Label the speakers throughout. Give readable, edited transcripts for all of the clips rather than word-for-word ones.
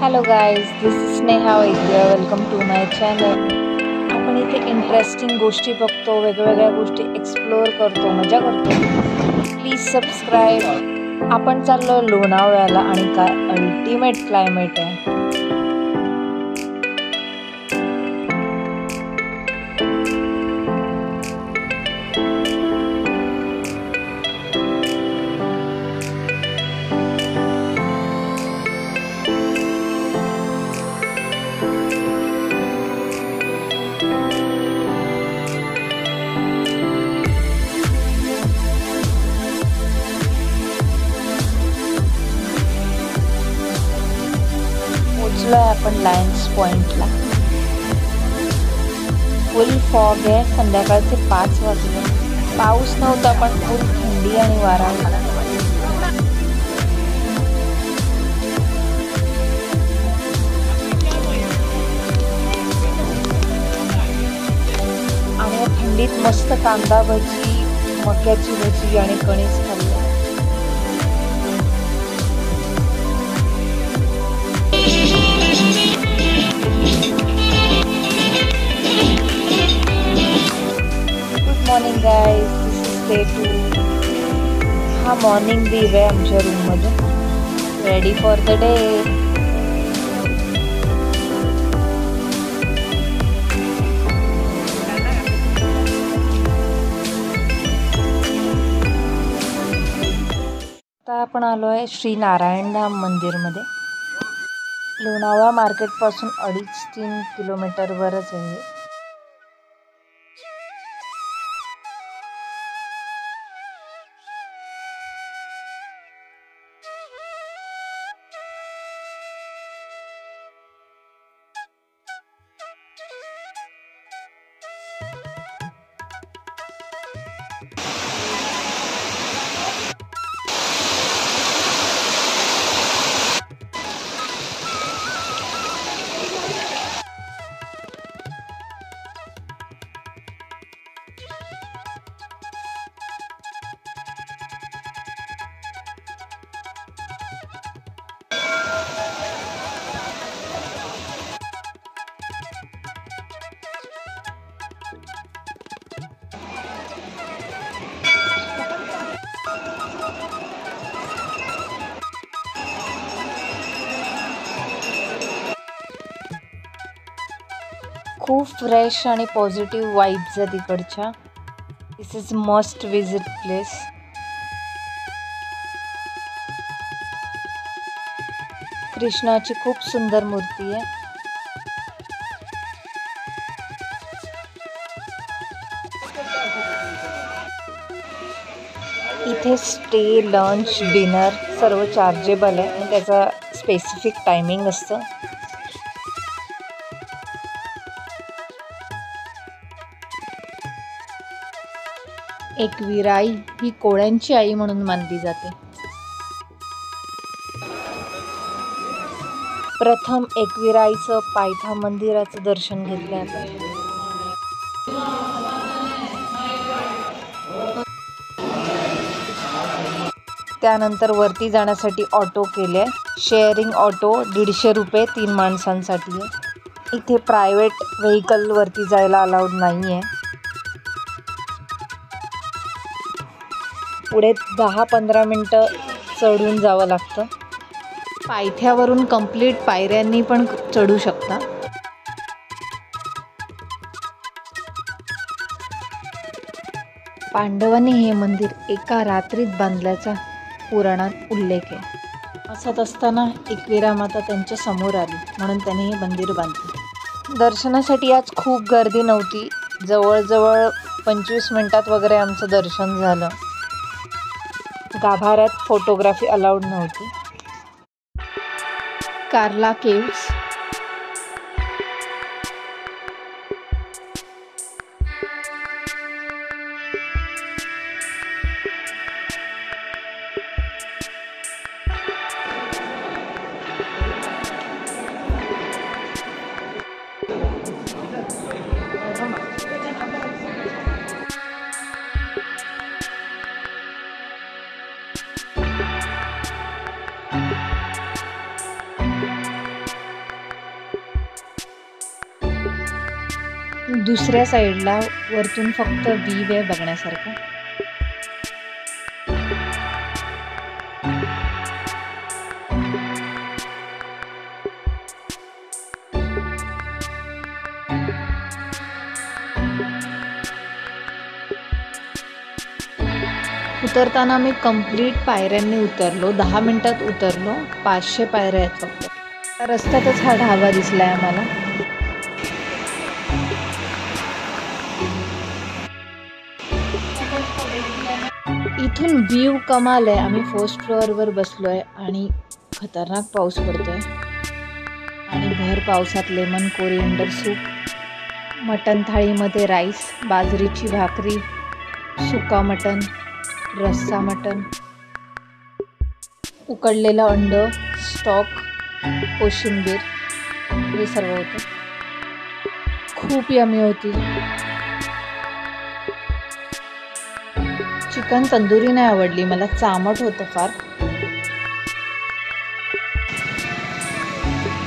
Speaker 1: Hello guys, this is Sneha Vaidya. Welcome to my channel. आपण इथे interesting गोष्टी बघतो, वेगवेगळ्या गोष्टी एक्सप्लोअर करतो, मजा करतो. Please subscribe. आपण चाललो लोणावळ्याला आणि काय अल्टिमेट क्लायमेट आहे. पोचलोय आपण लायन्स पॉइंटला. फुल फॉग आहे. संध्याकाळचे 5 वाजले. पाऊस नव्हता पण फुल थंडी आणि वारा होता. आणि या थंडीत मस्त कांदा भजी, मक्याची भजी आणि कणीस खाल्ली. Morning guys, this is day 2. हा मॉर्निंग व्ह्यू आहे आमच्या रूममधून. Ready for the day. आता आपण आलो आहे श्री नारायणधाम मंदिरमध्ये. लोणावळा मार्केटपासून 2.5-3 किलोमीटरवरच आहे. खूप फ्रेश आणि पॉझिटिव्ह वाईब्स आहे तिकडच्या. दिस इज मस्ट विजिट प्लेस. कृष्णाची खूप सुंदर मूर्ती आहे. इथे स्टे, लंच, डिनर सर्व चार्जेबल आहे आणि त्याचा स्पेसिफिक टायमिंग असतं. एकविराई ही कोळ्यांची आई म्हणून मानली जाते. प्रथम एकविराईचं पायथा मंदिराचं दर्शन घेतलं आपण. त्यानंतर वरती जाण्यासाठी ऑटो केले. शेअरिंग ऑटो 150 रुपये 3 माणसांसाठी आहे. इथे प्रायव्हेट व्हेकल वरती जायला अलाउड नाही आहे. पुढे 10-15 मिनटं चढून जावं लागतं. पायथ्यावरून कंप्लीट पायऱ्यांनी पण चढू शकता. पांडवांनी हे मंदिर एका रात्रीत बांधल्याचा पुराणात उल्लेख आहे. असत असताना एकविरा माता त्यांच्या समोर आली म्हणून त्यांनी हे मंदिर बांधले. दर्शनासाठी आज खूप गर्दी नव्हती. जवळजवळ 25 मिनटात वगैरे आमचं दर्शन झालं. गाभाऱ्यात फोटोग्राफी अलाउड नव्हती. कार्ला केव्स. दुसऱ्या साईडला वरतून फक्त व्ह्यू आहे बघण्यासारखं. उतरताना मी कंप्लीट पायऱ्यांनी उतरलो. 10 मिनिटात उतरलो. 500 पायऱ्या आहेत फक्त. रस्त्यातच हा ढाबा दिसलाय आम्हाला. इथून व्ह्यू कमाल आहे. आम्ही फर्स्ट फ्लोअरवर बसलोय आणि खतरनाक पाऊस पडतोय आणि भर पावसात लेमन कोरिएंडर सूप, मटण थाळीमध्ये राईस, बाजरीची भाकरी, सुका मटण, रस्सा मटण, उकडलेलं अंड, स्टॉक, कोशिंबीर हे सर्व होतं. खूप यमी होती. चिकन तंदुरी नाही आवडली मला, चामट होतं फार.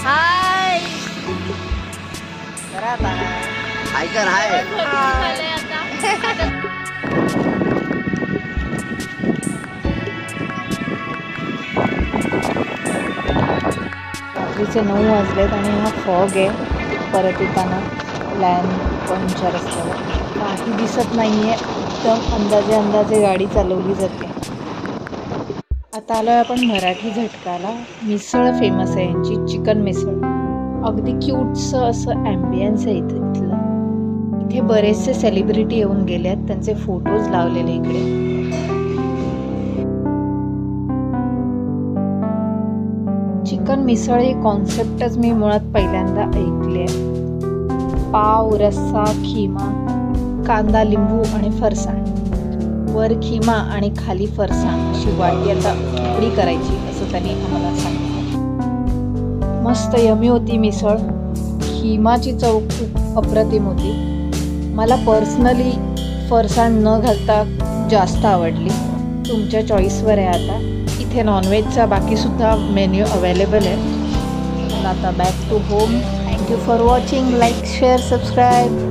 Speaker 1: हाय हाय कर हाय. रात्रीचे 9 वाजलेत आणि हा फॉग आहे. परत येताना लँड पॉईंटच्या रस्त्यावर काही दिसत नाही आहे. एकदम अंदाजे गाडी चालवली जाते. आता आलो आहे आपण मराठी झटकाला. मिसळ फेमस आहे यांची, चिकन मिसळ. अगदी क्यूटचं असं ॲम्बियन्स आहे इथलं. इथे बरेचसे सेलिब्रिटी येऊन गेले आहेत, त्यांचे फोटोज लावलेले इकडे. चिकन मिसळ ही कॉन्सेप्टच मी मुळात पहिल्यांदा ऐकली आहे. पाव, रस्सा, खिमा, कांदा, लिंबू आणि फरसाण. वर खिमा आणि खाली फरसाण अशी वाटी आता उकडी करायची असं त्यांनी आम्हाला सांगितलं. मस्त यमी होती मिसळ. खिमाची चव खूप अप्रतिम होती. मला पर्सनली फरसाण न घालता जास्त आवडली. तुमच्या चॉईसवर आहे. आता इथे नॉनव्हेजचा बाकीसुद्धा मेन्यू अवेलेबल आहे. आता back to home. Thank you for watching. Like, share, subscribe.